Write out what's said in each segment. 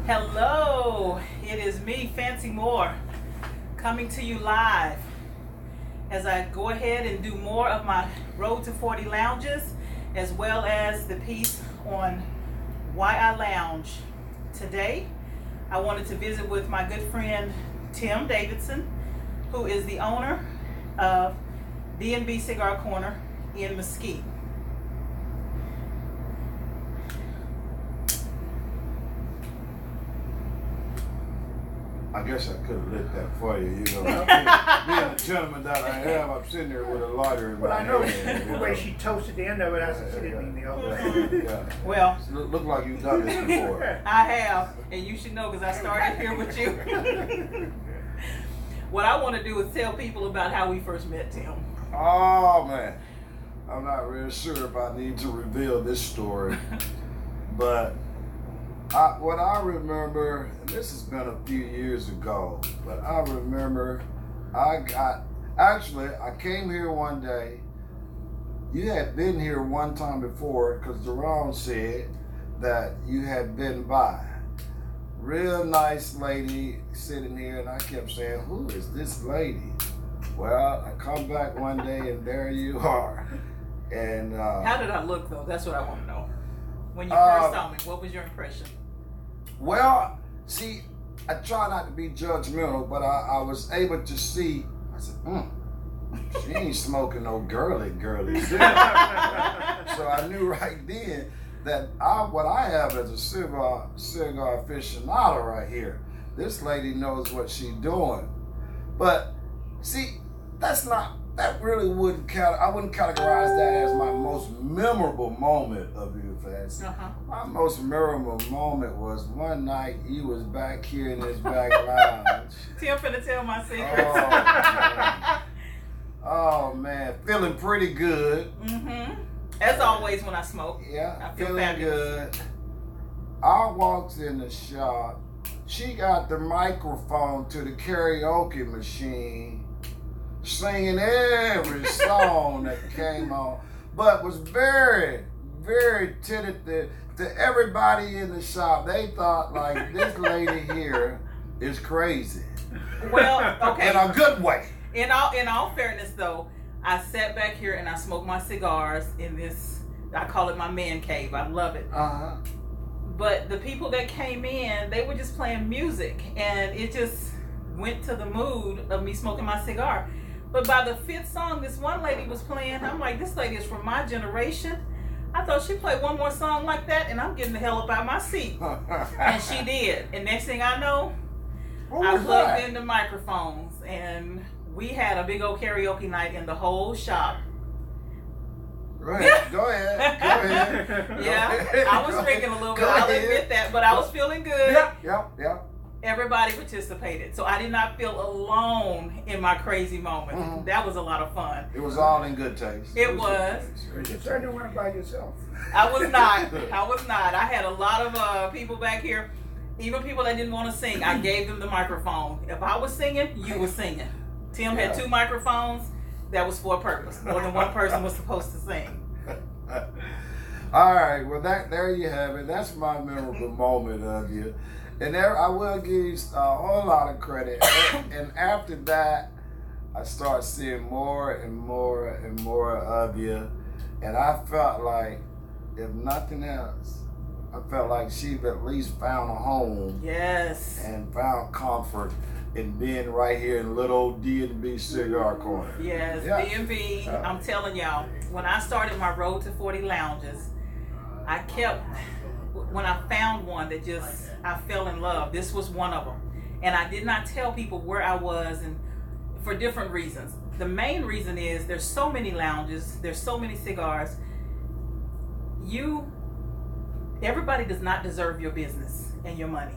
Hello, it is me, Fancie Moore, coming to you live as I go ahead and do more of my Road to 40 lounges, as well as the piece on why I lounge. Today, I wanted to visit with my good friend Tim Davidson, who is the owner of B Cigar Corner in Mesquite. I guess I could have lit that for you, being a gentleman that I am, I'm sitting there with a lighter in my hand. Well, I know the way she toasted the end of it, I said she didn't mean the other way. Yeah. Well, Look like you've done this before. I have, and you should know because I started here with you. What I want to do is tell people about how we first met, Tim. Oh, man. I'm not really sure if I need to reveal this story, but what I remember, and this has been a few years ago, but I remember I came here one day. You had been here one time before because Jerome said that you had been by. Real nice lady sitting here, and I kept saying, who is this lady? Well, I come back one day and there you are. And how did I look though? That's what I want to know. When you first saw me, what was your impression? Well, see, I try not to be judgmental, but I was able to see. I said, she ain't smoking no girly cigar. So I knew right then that what I have is a cigar aficionado right here. This lady knows what she's doing. But see, that really wouldn't count. I wouldn't categorize that as my most memorable moment of you, Fancie. My most memorable moment was one night you was back here in this back lounge. Tim finna tell my secrets. Oh man, feeling pretty good. As always when I smoke. Yeah, I feel feeling fabulous. good. I walked in the shop. She got the microphone to the karaoke machine, singing every song that came on, but was very, very tentative to everybody in the shop. They thought like this lady here is crazy. Well, okay. In a good way. In all fairness though, I sat back here and I smoked my cigars in this, I call it my man cave. I love it. But the people that came in, they were just playing music and it just went to the mood of me smoking my cigar. But by the fifth song, this one lady was playing. I'm like, this lady is from my generation. I thought she'd play one more song like that, and I'm getting the hell up out of my seat. And she did. And next thing I know, I plugged in the microphones, and we had a big old karaoke night in the whole shop. Right. Go ahead. Yeah, I was drinking a little bit. I'll admit that, but I was feeling good. Yep. Everybody participated, so I did not feel alone in my crazy moment. That was a lot of fun. It was all in good taste. It was. You certainly went by yourself. I was not. I had a lot of people back here, even people that didn't want to sing. I gave them the microphone. If I was singing, you were singing. Tim had 2 microphones. That was for a purpose. More than one person was supposed to sing. All right. Well, there you have it. That's my memorable moment of you. And there, I will give you a whole lot of credit. And after that, I started seeing more and more and more of you. And I felt like, if nothing else, I felt like she at least found a home. Yes. And found comfort in being right here in little old B Cigar Corner. Yes, yeah. B&B. I'm telling y'all, when I started my Road to 40 lounges, when I found one that I fell in love, this was one of them. And I did not tell people where I was, and for different reasons. The main reason is there's so many lounges, there's so many cigars. Everybody does not deserve your business and your money.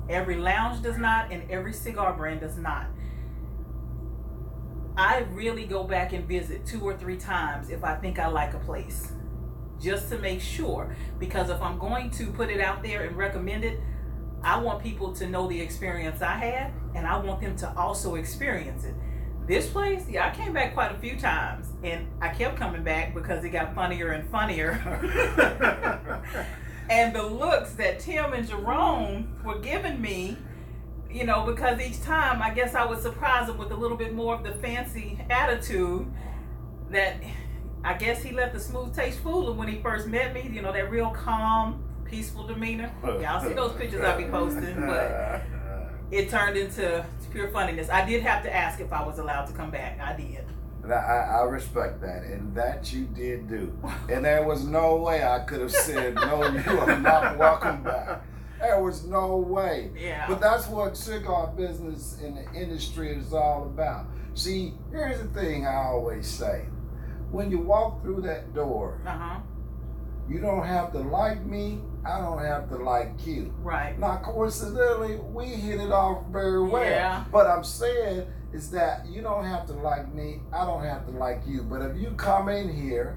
Every lounge does not, and every cigar brand does not. I really go back and visit 2 or 3 times if I think I like a place, just to make sure, because if I'm going to put it out there and recommend it, I want people to know the experience I had, and I want them to also experience it. This place, I came back quite a few times, and I kept coming back because it got funnier and funnier. And the looks that Tim and Jerome were giving me, you know, because each time I guess I would surprise him with a little bit more of the fancy attitude, that I guess he let the smooth taste fool him when he first met me, you know, that real calm, peaceful demeanor. Y'all see those pictures I be posting, but it turned into pure funniness. I did have to ask if I was allowed to come back. I did. I respect that, and that you did do. And there was no way I could have said, no, you are not welcome back. There was no way. Yeah. But that's what cigar business in the industry is all about. See, here's the thing I always say. When you walk through that door, you don't have to like me, I don't have to like you. Right. Now, coincidentally, we hit it off very well. Yeah. But I'm saying is that you don't have to like me, I don't have to like you. But if you come in here,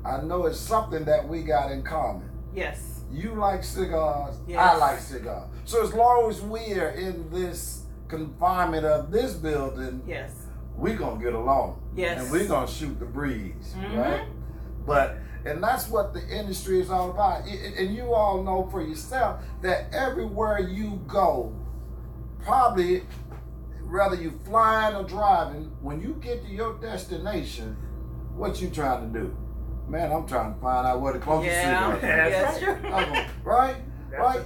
I know it's something that we got in common. Yes. You like cigars, Yes. I like cigars. So as long as we are in this confinement of this building, Yes. we're going to get along. Yes. And we're going to shoot the breeze, right? And that's what the industry is all about. And you all know for yourself that everywhere you go, probably whether you flying or driving, when you get to your destination, what you trying to do? Man, I'm trying to find out where the closest cigar is. That's Right? Right?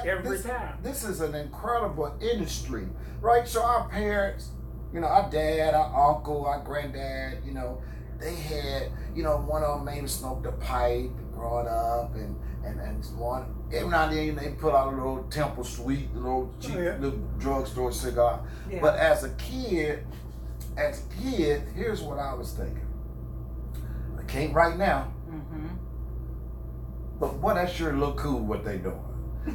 Every time. This is an incredible industry, right? So our parents, you know, our dad, our uncle, our granddad, you know, they had, you know, one of them maybe smoked a pipe growing up, and one every now and then they put out a little Temple Sweet, a little cheap little drugstore cigar. Yeah. But as a kid, here's what I was thinking. I can't right now. But boy, that sure look cool what they doing.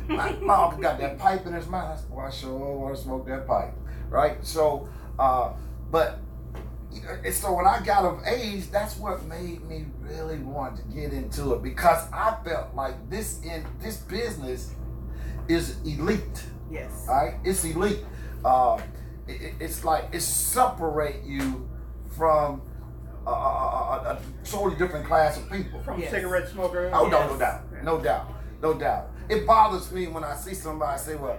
My uncle got that pipe in his mouth. I said, boy, I sure want to smoke that pipe, right? So, so when I got of age, that's what made me really want to get into it, because I felt like this business is elite. Yes. Right? It's elite. It's like it separate you from a totally different class of people. From cigarette smoker. Oh, no doubt. It bothers me when I see somebody say, well,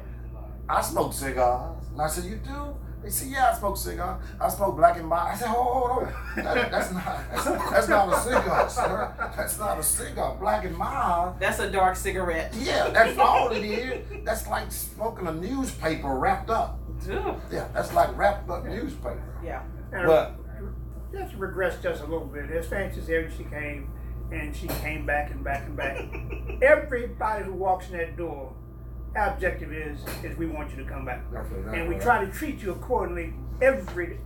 I smoke cigars. And I say, you do? They say, yeah, I smoke cigars. I smoke black and mild. I say, hold on. That's not a cigar, sir. That's not a cigar. Black and mild. That's a dark cigarette. Yeah, that's all it is. That's like smoking a newspaper wrapped up. Yeah, that's like wrapped up newspaper. Yeah. But just regress just a little bit. As Fancie said, she came, and she came back and back and back. Everybody who walks in that door, our objective is we want you to come back. And we try to treat you accordingly every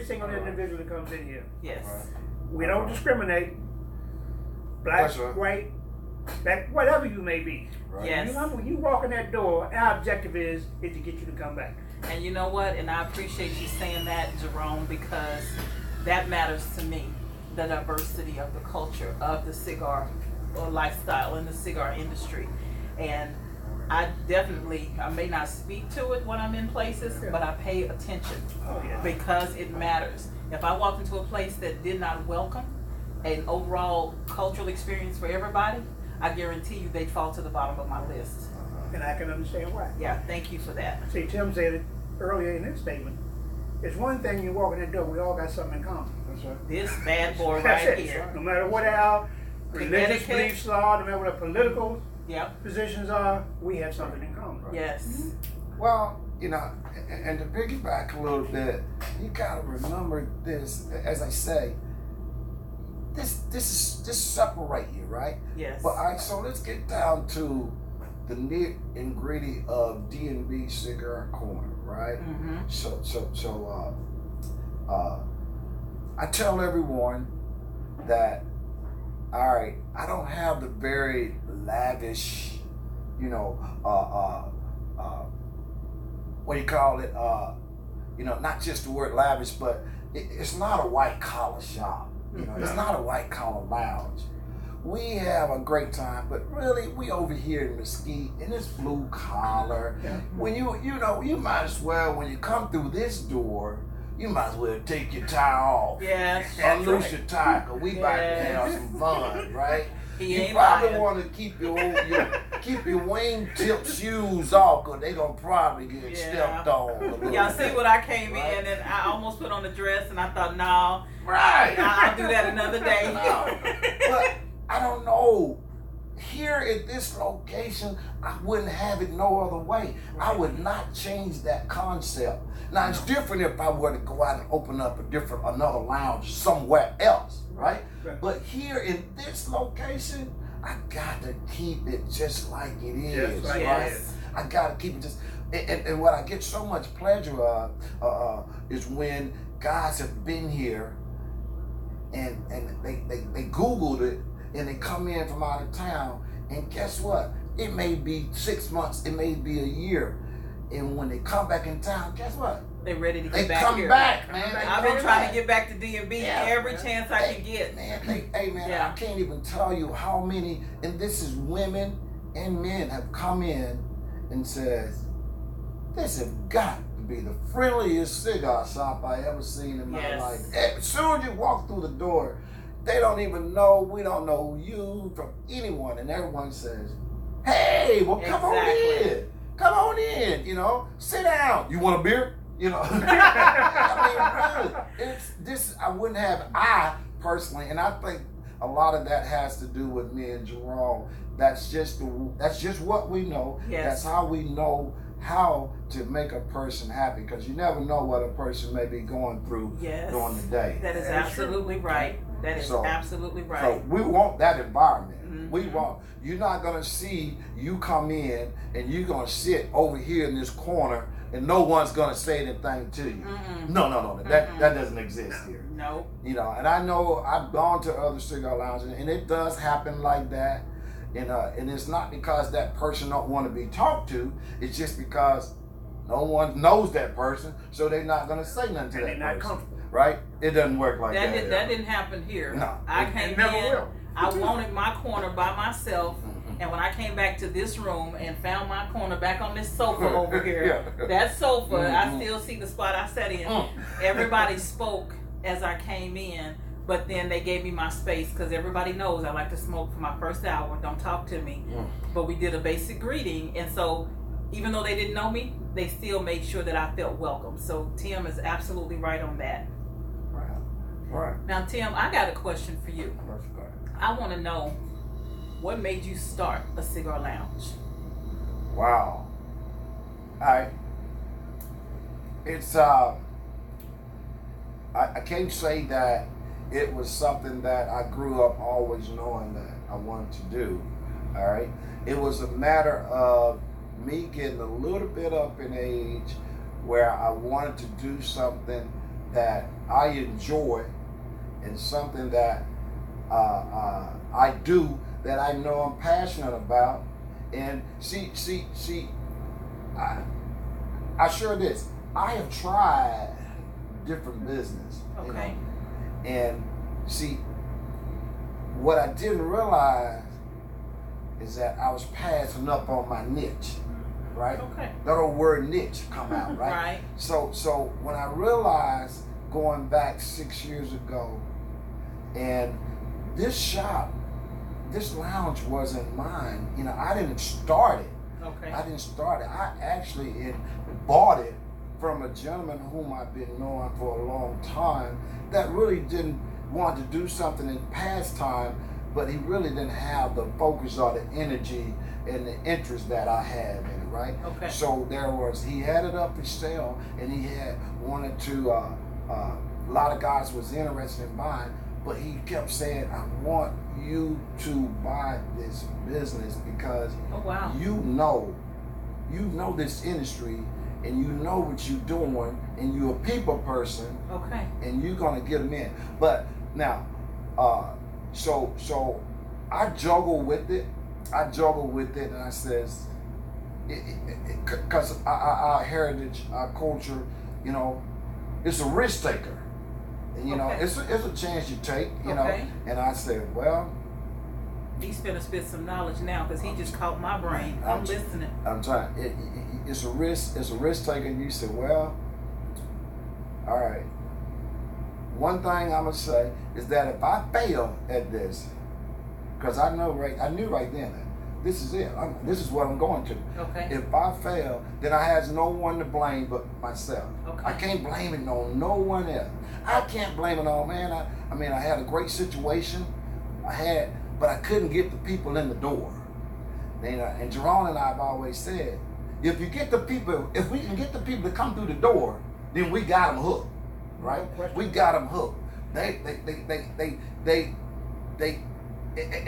single individual that comes in here. Yes. We don't discriminate. Black, white, black, whatever you may be. Right. Yes. When you walk in that door, our objective is to get you to come back. And you know what? And I appreciate you saying that, Jerome, because that matters to me. The diversity of the culture of the cigar or lifestyle in the cigar industry. And I may not speak to it when I'm in places, but I pay attention because it matters. If I walked into a place that did not welcome an overall cultural experience for everybody, I guarantee you they'd fall to the bottom of my list. And I can understand why. Yeah, thank you for that. See, Tim said it earlier in his statement. It's one thing you walk in the door, we all got something in common. that's right. This bad boy That's right it. here. No matter what our religious Connecticut. beliefs are, no matter what our political Yep. positions are, we have something in common. Yes. Well, you know, and to piggyback a little bit, you gotta remember this. As I say, this separate you, right? Yes. But all right, so let's get down to the nitty and gritty of B Cigar Corner, right? Mm-hmm. So I tell everyone that, all right, I don't have the very lavish, you know, what do you call it? You know, not just the word lavish, but it's not a white collar shop. You know, it's not a white collar lounge. We have a great time, but really, we over here in Mesquite, and it's blue collar. Yeah. When you might as well, when you come through this door, you might as well take your tie off Yes. and loose your tie, because we about to have some fun, right? He you ain't probably lying. want to keep your wingtip shoes off, cause they gonna probably get stepped on. A little Y'all see bit, what I came right? in and I almost put on the dress and I thought, no, Right. I'll do that another day. No. But I don't know. Here at this location, I wouldn't have it no other way. I would not change that concept. Now it's different if I were to go out and open up another lounge somewhere else, right? But here in this location, I got to keep it just like it is, Just like right? it is. I got to keep it just. And what I get so much pleasure of is when guys have been here and they Googled it and they come in from out of town, and guess what? It may be 6 months, it may be a year, and when they come back in town, guess what? They ready to get They back come here. back, man. I've been trying to get back to D&B every chance I can get. Man, hey man, Yeah. I can't even tell you how many, and this is women and men have come in and says, this has got to be the friendliest cigar shop I ever seen in my life. As soon as you walk through the door, they don't even know, we don't know you from anyone, and everyone says, hey, well, come on in. Come on in, sit down. You want a beer? I mean, really, I wouldn't have, personally, and I think a lot of that has to do with me and Jerome. That's just what we know. Yes. That's how we know how to make a person happy, because you never know what a person may be going through during the day. That is absolutely right. That is absolutely right. So we want that environment. Mm-hmm. You're not gonna see you come in and you're gonna sit over here in this corner and no one's gonna say anything to you. Mm-mm. No. That doesn't exist here. No. And I know I've gone to other cigar lounges and it does happen like that. And it's not because that person don't want to be talked to. It's just because no one knows that person, so they're not gonna say nothing to that person. Not comfortable. Right? It doesn't work like that. That didn't happen here. No. I came It never in. will. I wanted my corner by myself, and when I came back to this room and found my corner back on this sofa over here, that sofa, I still see the spot I sat in. Everybody spoke as I came in, but then they gave me my space because everybody knows I like to smoke for my first hour. Don't talk to me. But we did a basic greeting, and so even though they didn't know me, they still made sure that I felt welcome. So Tim is absolutely right on that. Right. Now, Tim, I got a question for you. I want to know, what made you start a cigar lounge? Wow. It's I can't say that it was something that I grew up always knowing that I wanted to do. All right. It was a matter of me getting a little bit up in age where I wanted to do something that I enjoy and something that I do that I know I'm passionate about. And see, I share this. I have tried different business. Okay. And see, what I didn't realize is that I was passing up on my niche, right? Okay. That old word niche come out, right? Right. So when I realized going back 6 years ago, and this shop, this lounge wasn't mine. I didn't start it. Okay. I didn't start it. I actually bought it from a gentleman whom I've been knowing for a long time that really didn't want to do something in pastime, but he really didn't have the focus or the energy and the interest that I have in it, right? Okay. So he had it up for sale, and he had wanted to, a lot of guys was interested in buying, but he kept saying, I want you to buy this business because you know this industry and you know what you're doing and you're a people person. Okay. And you're gonna get them in. But now, so I juggle with it. And I says, because our heritage, our culture, it's a risk taker. And it's a chance you take, know. And I said, well, he's finna spit some knowledge now because he just caught my brain. I'm listening. I'm trying. It's a risk taker. And you said, well, all right. One thing I'm gonna say is that if I fail at this, because I knew right then that this is it. This is what I'm going to. Okay. If I fail, then I has no one to blame but myself. Okay. I can't blame it on no one else. I can't blame it on, man. I mean, I had a great situation. But I couldn't get the people in the door. And Jerome and I have always said, if we can get the people to come through the door, then we got them hooked, right? No, we got them hooked. They,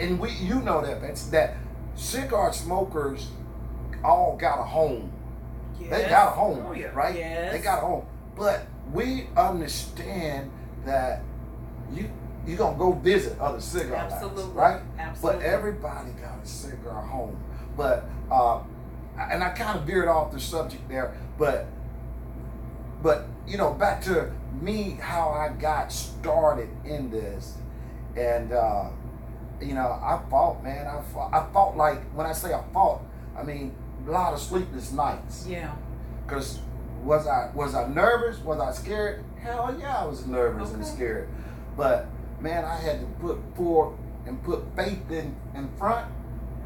and we, you know that cigar smokers all got a home. Yes. They got a home, Oh, yeah. right? Yes. They got a home. But we understand that you're going to go visit other cigar Absolutely. lounges, right? Absolutely. But everybody got a cigar home. But, and I kind of veered off the subject there, but back to me, how I got started in this. And, I fought, man. I fought like, when I say I fought, I mean, a lot of sleepless nights. Yeah. Because was I nervous? Was I scared? Hell yeah, I was nervous and scared. But man, I had to put faith in front.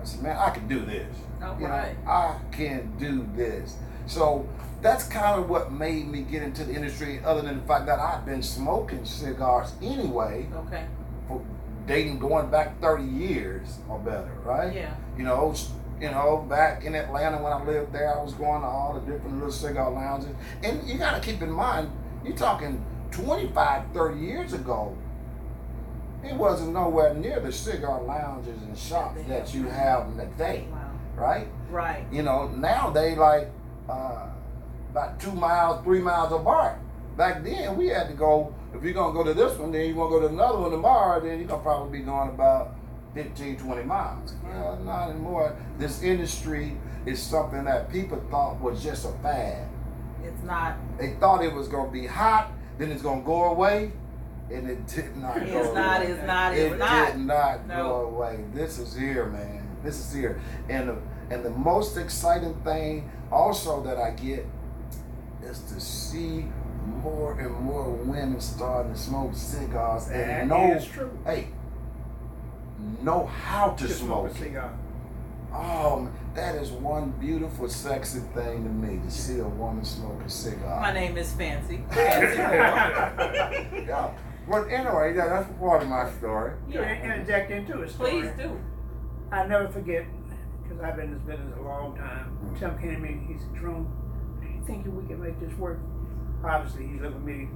I said, man, I can do this. All You know, right. I can do this. So that's kind of what made me get into the industry, other than the fact that I've been smoking cigars anyway, Okay. for dating going back 30 years or better, right? Yeah. Back in Atlanta when I lived there, I was going to all the different little cigar lounges. And you got to keep in mind, you're talking 25, 30 years ago, it wasn't nowhere near the cigar lounges and shops that you have today, Wow. right? Right. Now they like about 2 miles, 3 miles apart. Back then, we had to go, if you're going to go to this one, then you want to go to another one tomorrow, then you're going to probably be going about 15, 20 miles. Not anymore. This industry is something that people thought was just a fad. It's not. They thought it was going to be hot, then it's going to go away, and it did not go away. It's not. It did not No. go away. This is here, man. This is here. And the most exciting thing also that I get is to see more and more women starting to smoke cigars and That is true. know how to Just smoke a it. cigar. Oh, that is one beautiful, sexy thing to me, to see a woman smoke a cigar. My name is Fancie. Fancie Moore. Yeah. Well, anyway, that's part of my story. To interject into a story. Please do. I never forget, because I've been in this business a long time. Tim came to me, he said, Jerome, do you think we can make this work? Obviously, he's looking at me,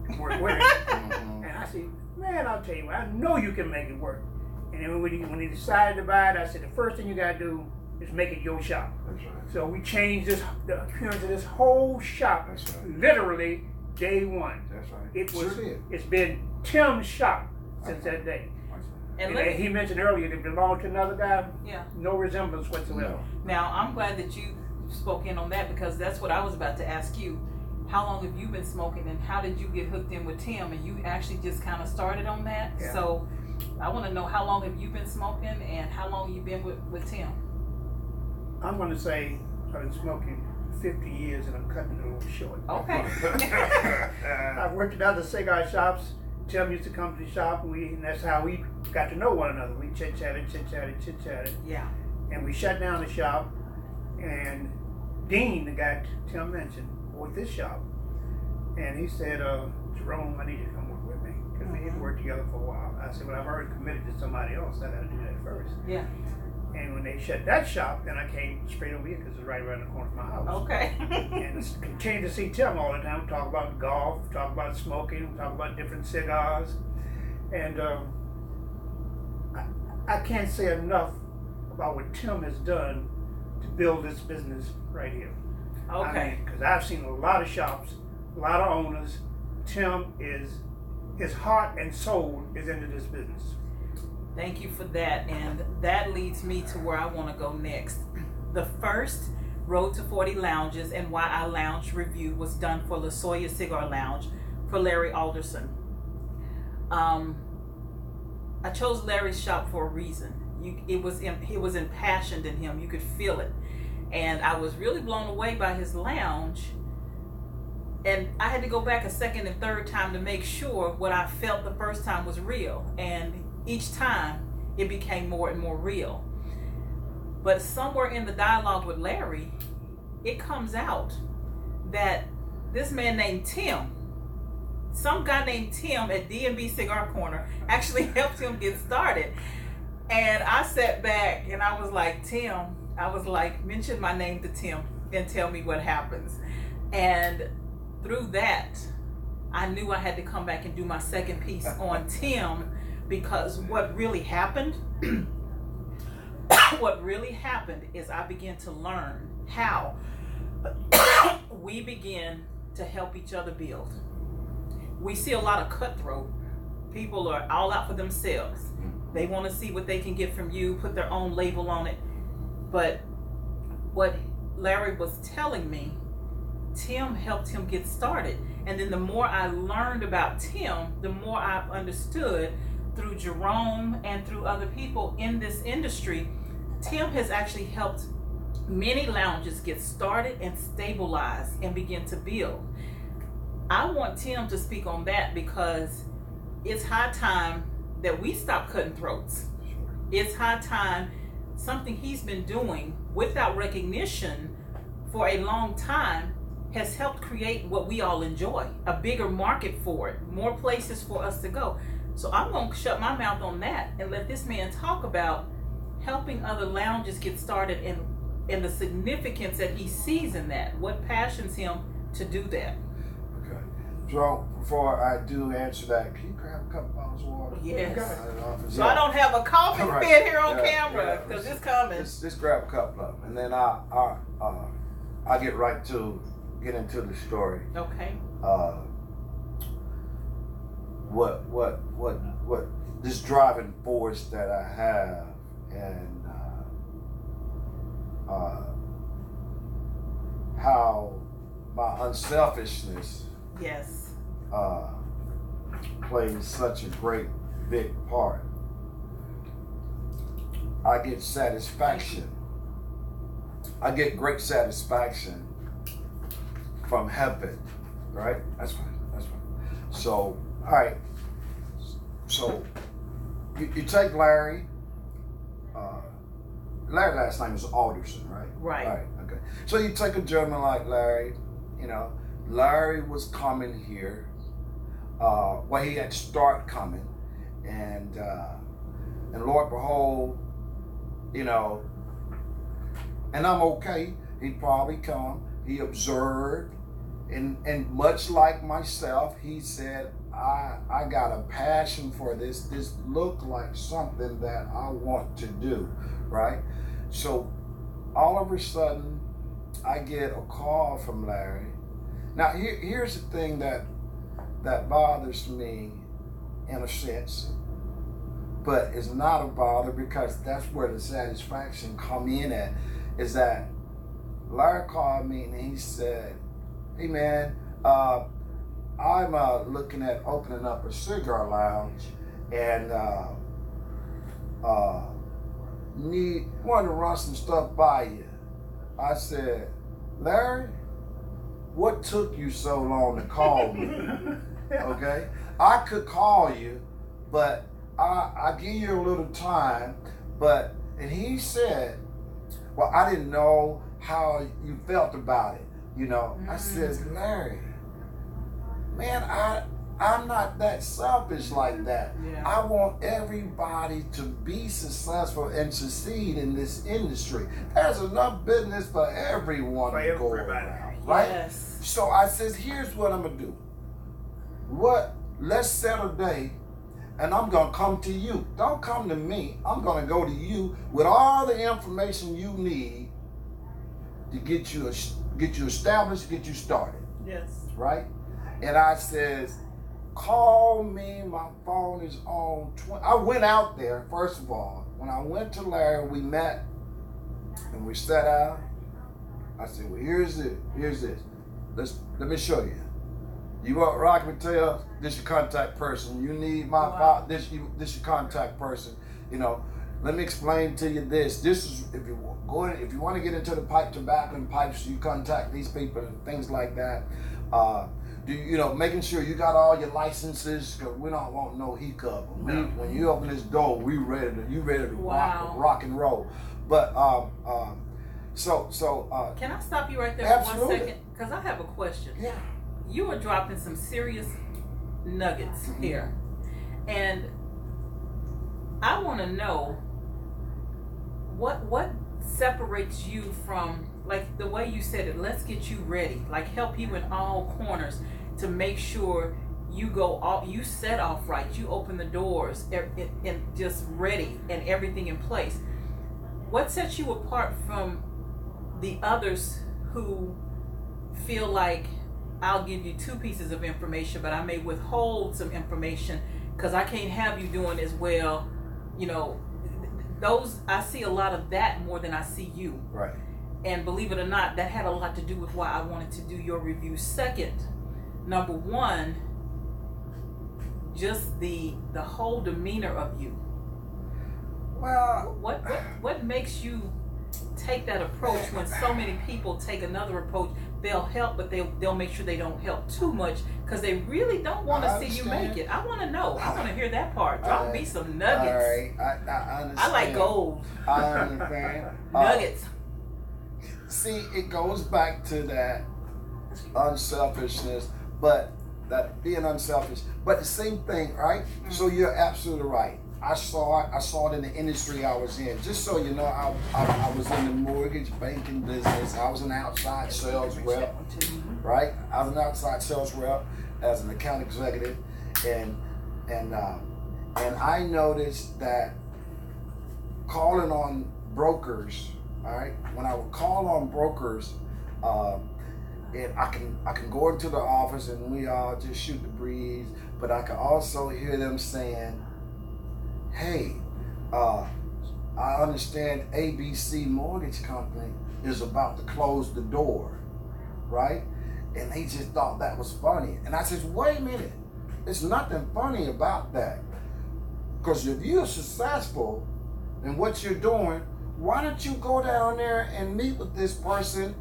he's work with it. And I said, man, I'll tell you what, I know you can make it work. And then when he decided to buy it, I said, the first thing you got to do is make it your shop. That's right. So we changed the appearance of this whole shop, That's right. literally day one. That's right. It's been Tim's shop since that day. And And he mentioned earlier that it belonged to another guy. yeah. No resemblance whatsoever. No. Now I'm glad that you spoke in on that, because that's what I was about to ask you. How long have you been smoking, and how did you get hooked in with Tim? And you actually just kind of started on that. Yeah. So I want to know, how long have you been smoking, and how long you been with Tim? I'm going to say I've been smoking 50 years and I'm cutting it a little short. Okay. I've worked at other cigar shops. Tim used to come to the shop, and that's how we got to know one another. We chit-chatted. Yeah. And we shut down the shop, and Dean, the guy Tim mentioned, bought this shop. And he said, Jerome, I need you to come work with me, because we had worked together for a while. I said, well, I've already committed to somebody else. I got to do that first. Yeah. And when they shut that shop, then I came straight over here, because it's right around the corner from my house. Okay. And continue to see Tim all the time, talk about golf, talk about smoking, talk about different cigars. And I can't say enough about what Tim has done to build this business right here. Okay. Because I've seen a lot of shops, a lot of owners. Tim his heart and soul is into this business. Thank you for that, and that leads me to where I want to go next. The first Road to 40 Lounges and Why I Lounge review was done for La Soya Cigar Lounge for Larry Alderson. I chose Larry's shop for a reason. It was impassioned in him. You could feel it, and I was really blown away by his lounge. And I had to go back a second and third time to make sure what I felt the first time was real. And each time it became more and more real. But somewhere in the dialogue with Larry, it comes out that this man named Tim, some guy named Tim at B Cigar Corner, actually helped him get started. And I sat back and I was like, Tim, mention my name to Tim and tell me what happens. And through that, I knew I had to come back and do my second piece on Tim, because what really happened is I began to learn how we begin to help each other build. We see a lot of cutthroat. People are all out for themselves. They want to see what they can get from you, put their own label on it. But what Larry was telling me, Tim helped him get started. And then the more I learned about Tim, the more I understood through Jerome and through other people in this industry, Tim has actually helped many lounges get started and stabilize and begin to build. I want Tim to speak on that, because it's high time that we stop cutting throats. It's high time something he's been doing without recognition for a long time has helped create what we all enjoy, a bigger market for it, more places for us to go. So I'm going to shut my mouth on that and let this man talk about helping other lounges get started and the significance that he sees in that, what passions him to do that. Okay. So before I do answer that, can you grab a couple bottles of water? Yes. So I don't have a coughing Right. fit here on camera, because it's coming. Just grab a couple of them, and then I'll get into the story. Okay. What this driving force that I have, and how my unselfishness Yes. plays such a great big part. I get satisfaction. I get great satisfaction from helping, right? That's fine. So, all right. So, you take Larry. Larry last name is Alderson, right? Right. Okay. So you take a gentleman like Larry. Larry was coming here. He had to start coming, and Lord behold, and I'm okay. He'd probably come. He observed, and much like myself, he said, I got a passion for this. This looked like something that I want to do, right? So all of a sudden, I get a call from Larry. Now here's the thing that bothers me in a sense, but it's not a bother, because that's where the satisfaction come in at, is that Larry called me and he said, hey man, I'm looking at opening up a cigar lounge, and want to run some stuff by you. I said, Larry, what took you so long to call me? Okay, I could call you, but I give you a little time. And he said, well, I didn't know how you felt about it. I says, Larry, man, I'm not that selfish like that. Yeah. I want everybody to be successful and succeed in this industry. There's enough business for everyone to go around, right? Yes. So I says, here's what I'm gonna do. Let's set a day, and I'm gonna come to you. Don't come to me. I'm gonna go to you with all the information you need to get you established, get you started. Yes. Right? And I says, call me, my phone is on. I went out there, first of all. When I went to Larry, we met, and we sat down. I said, well, here's this. Let me show you. You want Rock McTell? This your contact person. You need my file. This your contact person. Let me explain to you this. This is if you want to get into the pipe tobacco and pipes, you contact these people and things like that. making sure you got all your licenses, because we don't want no hiccup. When you open this door, you ready to rock and roll. But can I stop you right there for 1 second? Because I have a question. Yeah. You are dropping some serious nuggets here, and I want to know what separates you from, like the way you said it, let's get you ready, like help you in all corners to make sure you set off right, you open the doors and just ready and everything in place. What sets you apart from the others who feel like I'll give you 2 pieces of information, but I may withhold some information because I can't have you doing as well? Those, I see a lot of that more than I see you. Right. And believe it or not, that had a lot to do with why I wanted to do your review. Second, number 1, just the whole demeanor of you. Well, what makes you take that approach when so many people take another approach? They'll help, but they'll make sure they don't help too much because they really don't want to see you make it. I want to know. I want to hear that part. Drop me some nuggets. All right, I understand. I like gold. I understand. Nuggets. See, it goes back to that unselfishness, but that being unselfish. But the same thing, right? Mm-hmm. So you're absolutely right. I saw it in the industry I was in. Just so you know, I was in the mortgage banking business. I was an outside sales rep, right? I was an outside sales rep as an account executive, and I noticed that calling on brokers, all right, when I would call on brokers, and I can go into the office and we all just shoot the breeze, but I can also hear them saying, hey, I understand ABC Mortgage Company is about to close the door, right? And they just thought that was funny. And I said, wait a minute, there's nothing funny about that. Because if you're successful in what you're doing, why don't you go down there and meet with this person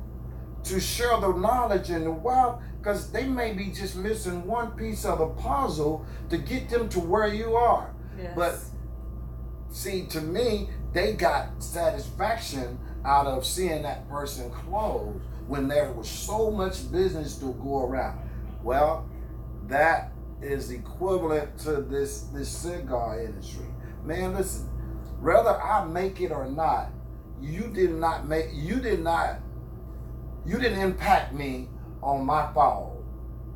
to share the knowledge and the wealth? Because they may be just missing one piece of the puzzle to get them to where you are. Yes. But see, to me, they got satisfaction out of seeing that person close when there was so much business to go around. Well, that is equivalent to this cigar industry. Man, listen, whether I make it or not, you didn't impact me on my fall,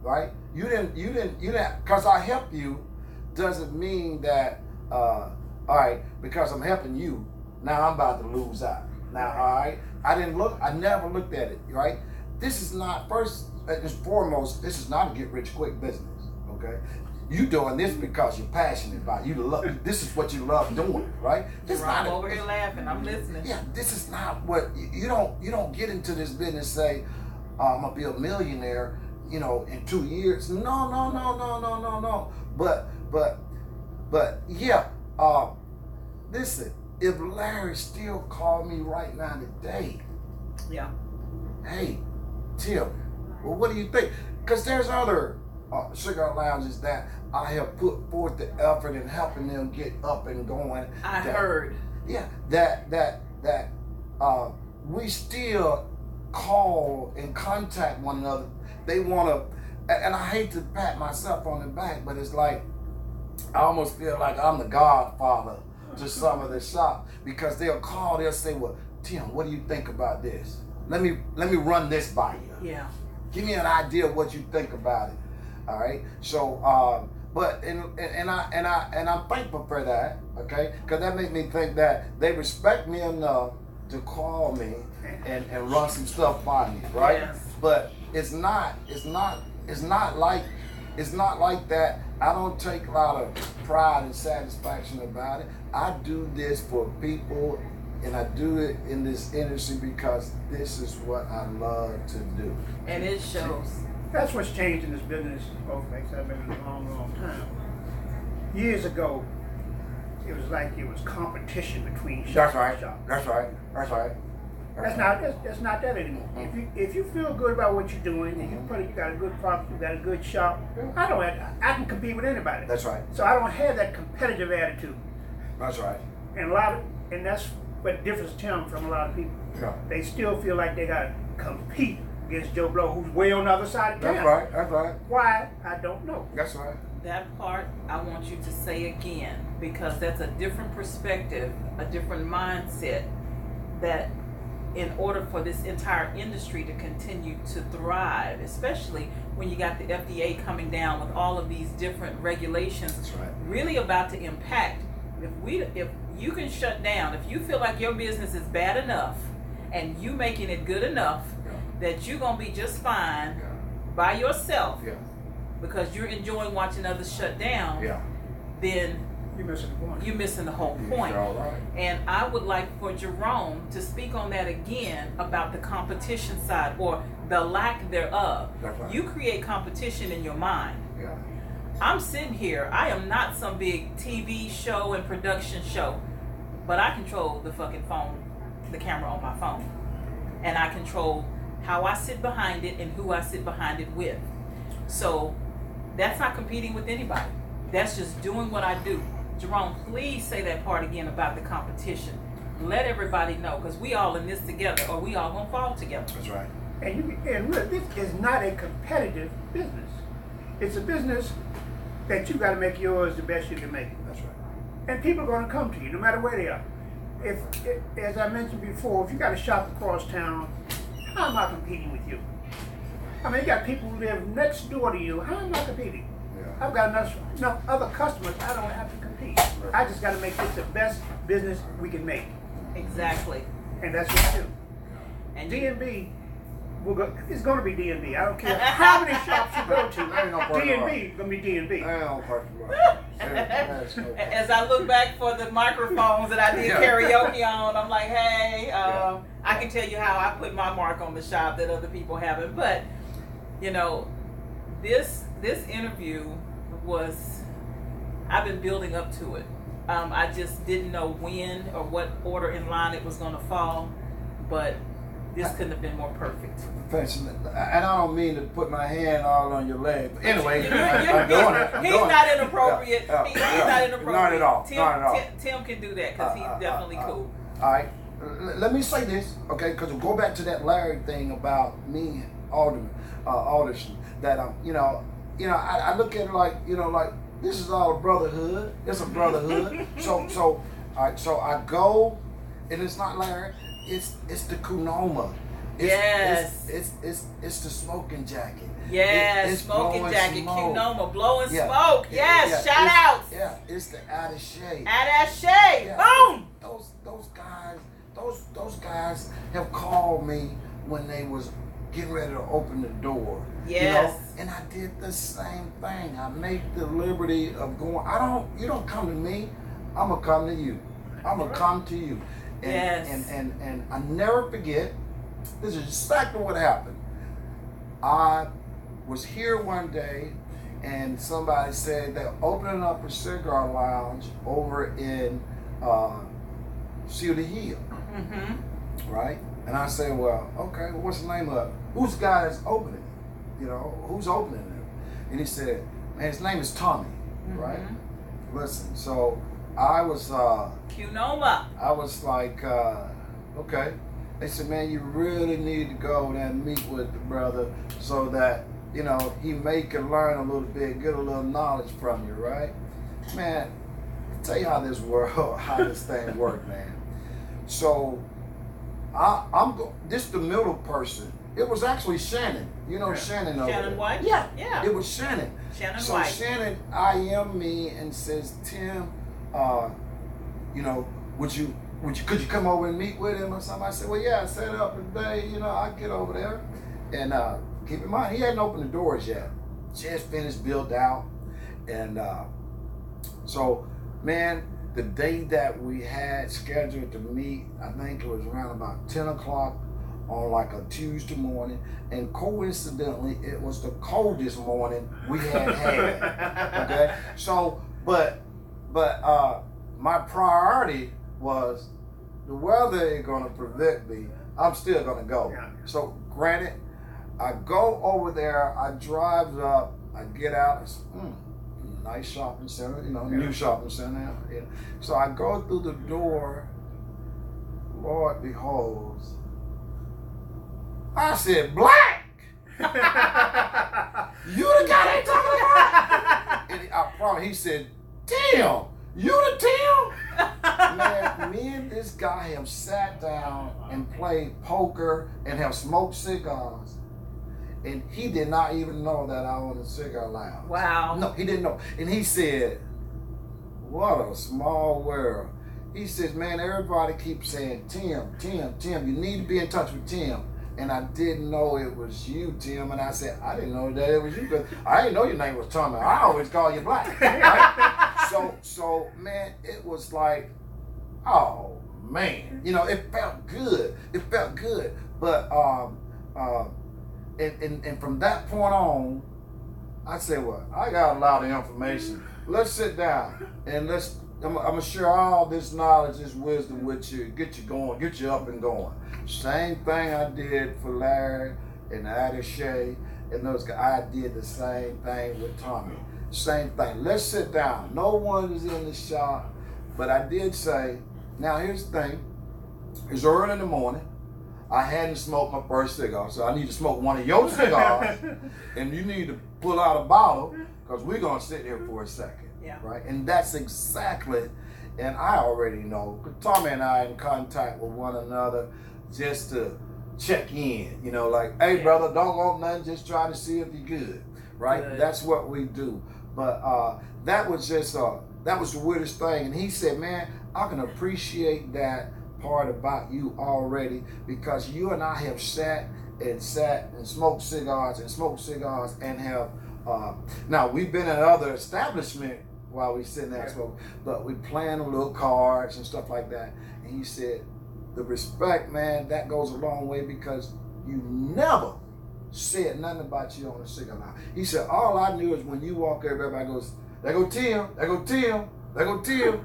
right? You didn't, because I help you doesn't mean that, all right, because I'm helping you, now I'm about to lose out. Now, all right, I never looked at it, right? This is not, first and foremost, this is not a get rich quick business, okay? You doing this because you're passionate about it. This is what you love doing, right? I'm over here laughing, I'm listening. Yeah, this is not what, you don't get into this business say, I'm gonna be a millionaire, in 2 years. No. But yeah, listen, if Larry still called me right now today, yeah, hey, Tim, well, what do you think? Because there's other cigar lounges that I have put forth the effort in helping them get up and going. I heard. Yeah, that we still call and contact one another. They want to, and I hate to pat myself on the back, but it's like, I almost feel like I'm the godfather to some of the shops, because they'll call, they'll say, well, Tim, what do you think about this? Let me run this by you. Yeah. Give me an idea of what you think about it. All right. So, but I'm thankful for that. Okay, because that made me think that they respect me enough to call me and run some stuff by me. Right. Yes. But it's not like that. I don't take a lot of pride and satisfaction about it. I do this for people, and I do it in this industry because this is what I love to do. And it shows. That's what's changed in this business, both makes I've been in a long time. Years ago, it was like it was competition between shops. That's right. That's not that anymore. If you feel good about what you're doing and you got a good product, you got a good shop, I can compete with anybody. That's right. So I don't have that competitive attitude. That's right. And that's what differs Tim from a lot of people. Yeah. They still feel like they gotta compete against Joe Blow, who's way on the other side of town. That's right. That's right. Why? I don't know. That's right. That part I want you to say again, because that's a different perspective, a different mindset, that in order for this entire industry to continue to thrive, especially when you got the FDA coming down with all of these different regulations, That's right. really about to impact. If you can shut down, if you feel like your business is bad enough and you making it good enough that you're gonna be just fine by yourself, because you're enjoying watching others shut down, then You're missing the point. you're missing the whole point. All right. And I would like for Jerome to speak on that again about the competition side or the lack thereof. That's right. You create competition in your mind. Yeah. I'm sitting here, I am not some big TV show and production show, but I control the fucking phone, the camera on my phone. And I control how I sit behind it and who I sit behind it with. So that's not competing with anybody. That's just doing what I do. Jerome, please say that part again about the competition. Let everybody know, because we all in this together, or we all gonna fall together. That's right. And really, this is not a competitive business. It's a business that you got to make yours the best you can make it. That's right. And people are going to come to you no matter where they are. If as I mentioned before, if you got a shop across town, how am I competing with you? I mean, you got people who live next door to you. How am I competing? Yeah. I've got enough other customers. I don't have to compete. I just got to make this the best business we can make. Exactly. And that's what I do. And D&B, it's going to be D&B. I don't care how many shops you go to. Ain't no parking lot. D&B is going to be D&B. as I look back for the microphones that I did karaoke on, I'm like, hey, I can tell you how I put my mark on the shop that other people haven't. But, you know, this interview was, I've been building up to it. I just didn't know when or what order in line it was going to fall, but this couldn't have been more perfect. And I don't mean to put my hand all on your leg, but anyway, I'm He's doing it. not inappropriate. He's not inappropriate. Not at all. Tim, not at all. Tim can do that because he's definitely cool. All right. Let me say this, okay? Because we'll go back to that Larry thing about me, Alderson. That I look at it like like this is all a brotherhood. It's a brotherhood. So all right. So I go, and it's not Larry. It's the Kunoma. It's the smoking jacket. Yes, It's smoking jacket. smoke. Kunoma, blowing Yeah. smoke. Yes, Yeah, shout out. Yeah, it's the attaché. Attaché. Yeah. Boom. Those guys have called me when they was getting ready to open the door. Yes. And I did the same thing. I make the liberty of going. You don't come to me. I'm gonna come to you. I'm gonna come to you. And, Yes. And I never forget. This is exactly what happened. I was here one day, and somebody said they're opening up a cigar lounge over in Cedar Hill, right? And I said, well, okay, well, what's the name of it? Who's the guy that's opening it? Who's opening it? And he said, man, his name is Tommy, right? Listen, so I was Kunoma. I was like, okay. They said, man, you really need to go and meet with the brother so that, he may can learn a little bit, get a little knowledge from you, right? Man, I'll tell you how this thing worked, man. So this the middle person. It was actually Shannon. Shannon over Shannon there. White? Yeah. Yeah. It was Shannon. Shannon So White. Shannon IM'd me and says, Tim, could you come over and meet with him or something? I said, well, yeah, I set it up today, I get over there. And keep in mind, he hadn't opened the doors yet. Just finished, built out. And so, man, the day that we had scheduled to meet, I think it was around about 10 o'clock on like a Tuesday morning. And coincidentally, it was the coldest morning we had had. Okay? So, but my priority was the weather ain't gonna prevent me I'm still gonna go. Yeah. So granted, I go over there, I drive up, I get out, it's nice shopping center, new shopping center. Yeah. So I go through the door, Lord beholds, I said, Black! You the guy they talking about? And I promise, he said, Tim, you the Tim? Man, me and this guy have sat down and played poker and have smoked cigars. And he did not even know that I owned a cigar lounge. Wow. No, he didn't know. And he said, what a small world. He says, man, everybody keeps saying, Tim, you need to be in touch with Tim. And I didn't know it was you, Tim. And I said, I didn't know that it was you because I didn't know your name was Tommy. I always call you Black. Right? So, man, it was like, oh, man. It felt good. It felt good. But, and from that point on, I said, well, I got a lot of information. Let's sit down and I'm gonna share all this knowledge, this wisdom with you, get you going, get you up and going. Same thing I did for Larry and Attaché and those guys. I did the same thing with Tommy. Same thing. Let's sit down. No one is in the shop, but I did say, now here's the thing. It's early in the morning. I hadn't smoked my first cigar, so I need to smoke one of your cigars, and you need to pull out a bottle because we're gonna sit here for a second. Yeah. Right, and that's exactly, and I already know. Tommy and I are in contact with one another just to check in. Like, hey, brother, don't want nothing. Just try to see if you're good. Right, good. That's what we do. But that was just that was the weirdest thing. And he said, man, I can appreciate that part about you already because you and I have sat and smoked cigars and have. Now we've been at other establishments while we sitting there and smoking, but we playing little cards and stuff like that. And he said, the respect, man, that goes a long way because you never said nothing about you on the cigar line. He said, all I knew is when you walk there, everybody goes, there go Tim, there go Tim, there go Tim,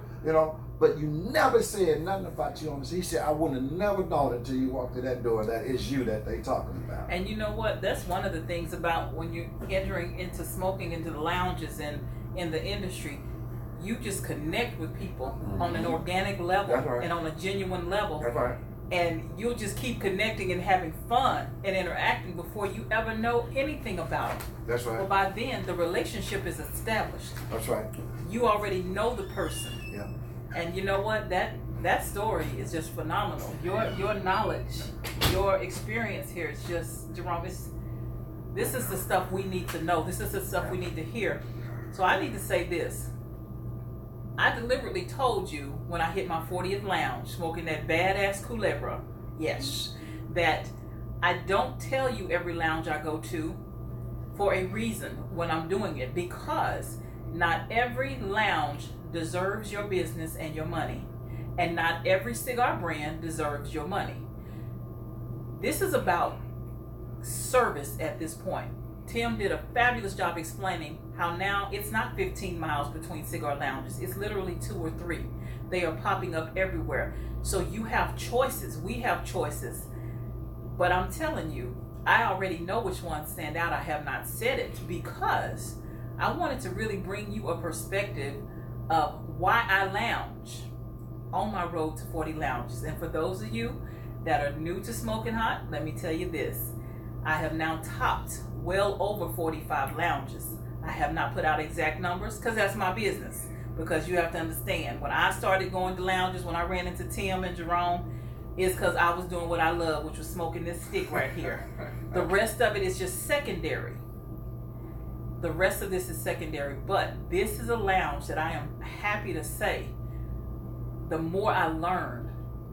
but you never said nothing about you on this. He said, I would have never known until you walked through that door that it's you that they talking about. And you know what? That's one of the things about when you're entering into smoking into the lounges and in the industry, you just connect with people on an organic level and on a genuine level. That's right. And you'll just keep connecting and having fun and interacting before you ever know anything about it. That's right. But by then, the relationship is established. That's right. You already know the person. Yeah. And you know what? That story is just phenomenal. Your knowledge, your experience here is just, Jerome, this is the stuff we need to know. This is the stuff we need to hear. So I need to say this. I deliberately told you when I hit my 40th lounge, smoking that badass Culebra, yes, that I don't tell you every lounge I go to for a reason when I'm doing it, because not every lounge deserves your business and your money, and not every cigar brand deserves your money. This is about service at this point. Tim did a fabulous job explaining how now it's not 15 miles between cigar lounges. It's literally 2 or 3. They are popping up everywhere. So you have choices. We have choices. But I'm telling you, I already know which ones stand out. I have not said it because I wanted to really bring you a perspective of why I lounge on my road to 40 lounges. And for those of you that are new to smoking hot, let me tell you this. I have now topped well over 45 lounges. I have not put out exact numbers because that's my business. Because you have to understand, when I started going to lounges, when I ran into Tim and Jerome, is because I was doing what I love, which was smoking this stick right here. The rest of it is just secondary. The rest of this is secondary. But this is a lounge that I am happy to say, the more I learned,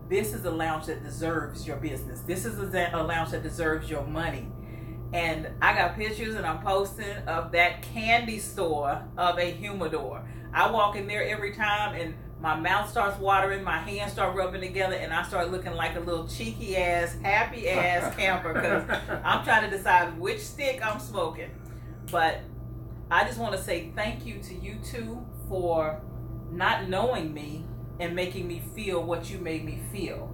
this is a lounge that deserves your business. This is a lounge that deserves your money. And I got pictures and I'm posting of that candy store of a humidor. I walk in there every time and my mouth starts watering, my hands start rubbing together, and I start looking like a little cheeky ass, happy ass camper because I'm trying to decide which stick I'm smoking. But I just want to say thank you to you two for not knowing me and making me feel what you made me feel.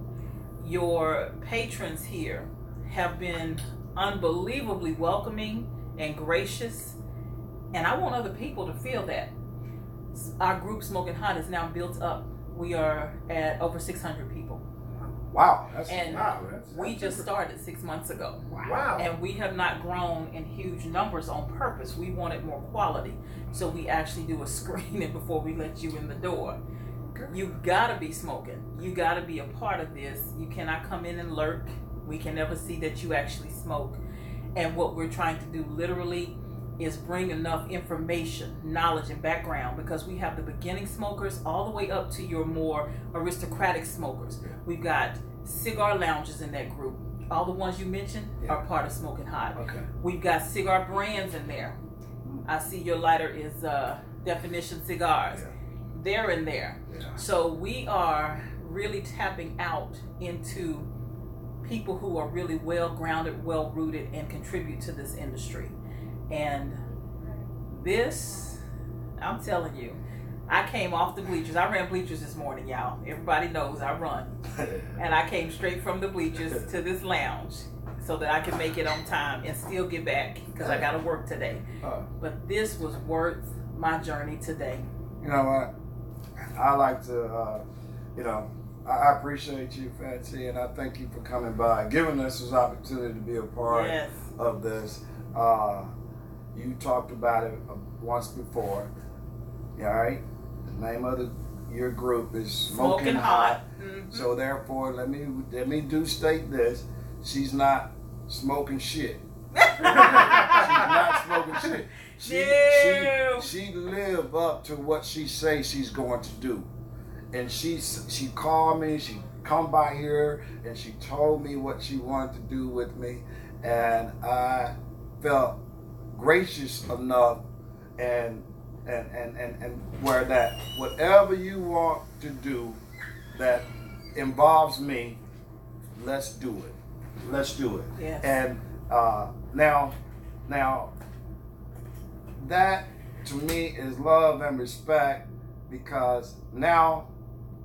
your patrons here have been unbelievably welcoming and gracious, and I want other people to feel that. Our group Smoking Hot is now built up. We are at over 600 people. Wow. We just started 6 months ago. Wow. And we have not grown in huge numbers on purpose. We wanted more quality. So we actually do a screening before we let you in the door. You gotta be smoking. You gotta be a part of this. You cannot come in and lurk. We can never see that you actually smoke. And what we're trying to do literally is bring enough information, knowledge, and background, because we have the beginning smokers all the way up to your more aristocratic smokers. We've got cigar lounges in that group. All the ones you mentioned are part of Smoking Hot. Okay. We've got cigar brands in there. I see your lighter is Definition Cigars. Yeah. They're in there. Yeah. So we are really tapping out into people who are really well grounded, well rooted, and contribute to this industry. And this, I'm telling you, I came off the bleachers. I ran bleachers this morning, y'all. Everybody knows I run. And I came straight from the bleachers to this lounge so that I can make it on time and still get back because I got to work today. But this was worth my journey today. You know what? I like to, I appreciate you, Fancie, and I thank you for coming by, giving us this opportunity to be a part of this. You talked about it once before. All right? The name of your group is Smoking Hot. Mm-hmm. So therefore, let me do state this. She's not smoking shit. She's not smoking shit. She lived up to what she says she's going to do. And she called me, she come by here, and she told me what she wanted to do with me. And I felt gracious enough and where that whatever you want to do that involves me, let's do it. Let's do it. Yes. And now that to me is love and respect, because now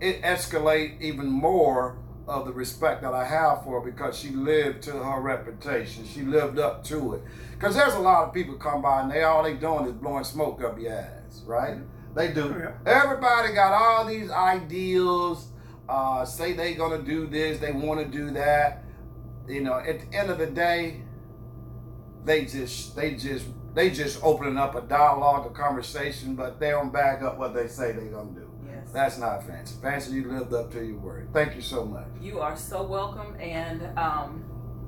it escalates even more of the respect that I have for her, because she lived to her reputation. She lived up to it. Because there's a lot of people come by and all they doing is blowing smoke up your ass, right? They do. Yeah. Everybody got all these ideals, say they gonna do this, they want to do that. You know, at the end of the day, they just opening up a dialogue, a conversation, but they don't back up what they say they're gonna do. Yes. That's not Fancie. Fancie, you lived up to your word. Thank you so much. You are so welcome, and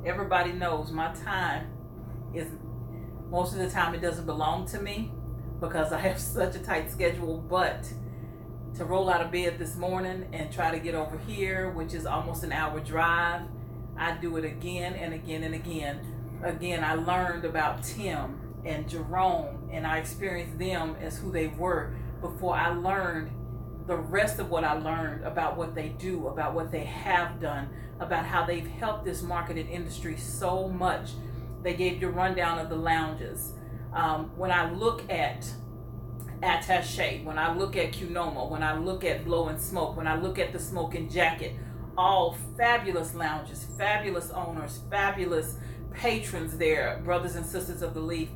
everybody knows my time is, most of the time it doesn't belong to me because I have such a tight schedule, but to roll out of bed this morning and try to get over here, which is almost an hour drive, I do it again and again and again. Again, I learned about Tim and Jerome, and I experienced them as who they were before I learned the rest of what I learned about what they do, about what they have done, about how they've helped this marketed industry so much. They gave you a rundown of the lounges. When I look at Attaché, when I look at Cunoma, when I look at Blow and Smoke, when I look at the Smoking Jacket, all fabulous lounges, fabulous owners, fabulous patrons there, brothers and sisters of the Leaf,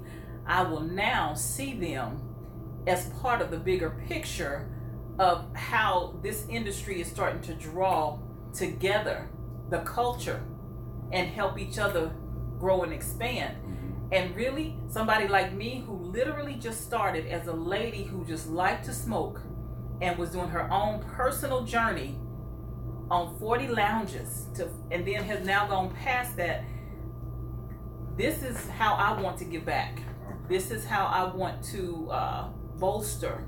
I will now see them as part of the bigger picture of how this industry is starting to draw together the culture and help each other grow and expand. And really, somebody like me who literally just started as a lady who just liked to smoke and was doing her own personal journey on 40 lounges and then has now gone past that. This is how I want to give back. This is how I want to bolster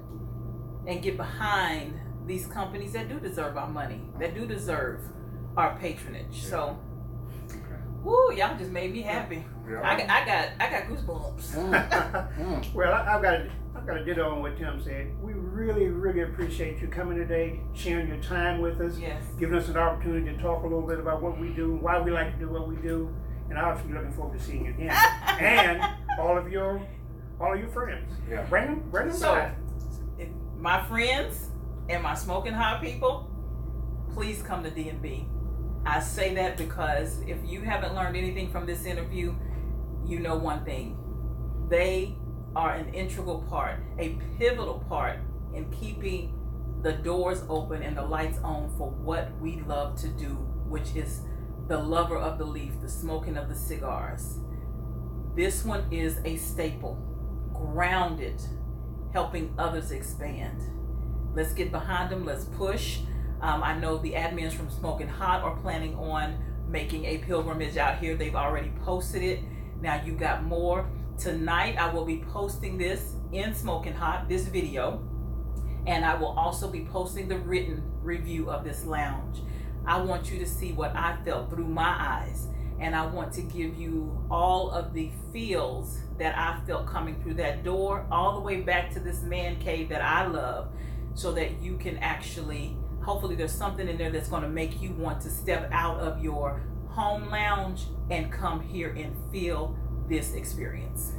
and get behind these companies that do deserve our money, that do deserve our patronage. Yeah. So, woo, y'all just made me happy. Yeah. I got goosebumps. Well, I've got to ditto on what Tim said. We really, really appreciate you coming today, sharing your time with us, giving us an opportunity to talk a little bit about what we do, why we like to do what we do, and obviously looking forward to seeing you again. And all of your friends. Yeah. Bring them by. My friends and my Smoking Hot people, please come to D&B. I say that because if you haven't learned anything from this interview, you know one thing. They are an integral part, a pivotal part in keeping the doors open and the lights on for what we love to do, which is the lover of the leaf, the smoking of the cigars. This one is a staple, grounded, helping others expand. Let's get behind them, let's push. I know the admins from Smoking Hot are planning on making a pilgrimage out here. They've already posted it. Now you got more. Tonight I will be posting this in Smoking Hot, this video, and I will also be posting the written review of this lounge. I want you to see what I felt through my eyes, and I want to give you all of the feels that I felt coming through that door, all the way back to this man cave that I love, so that you can actually, hopefully there's something in there that's going to make you want to step out of your home lounge and come here and feel this experience.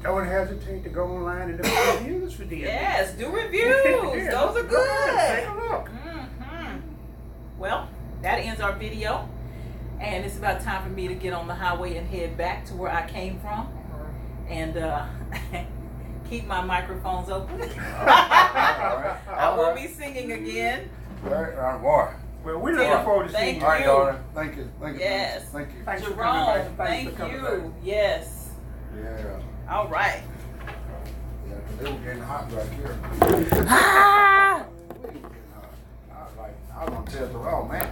Don't hesitate to go online and do reviews for DMV. Yes, do reviews. Those are good. Take a look. Well, that ends our video, and it's about time for me to get on the highway and head back to where I came from, and keep my microphones open. I will be singing again. All right, boy. Well, we're looking forward to seeing you. All right, daughter. Thank you. Yes. Thank you. Thanks for coming back. Jerome, Thanks thank for coming you. back. Yes. Yeah. All right. Yeah, 'cause they were getting hot back here. Ah! I was gonna tell the man.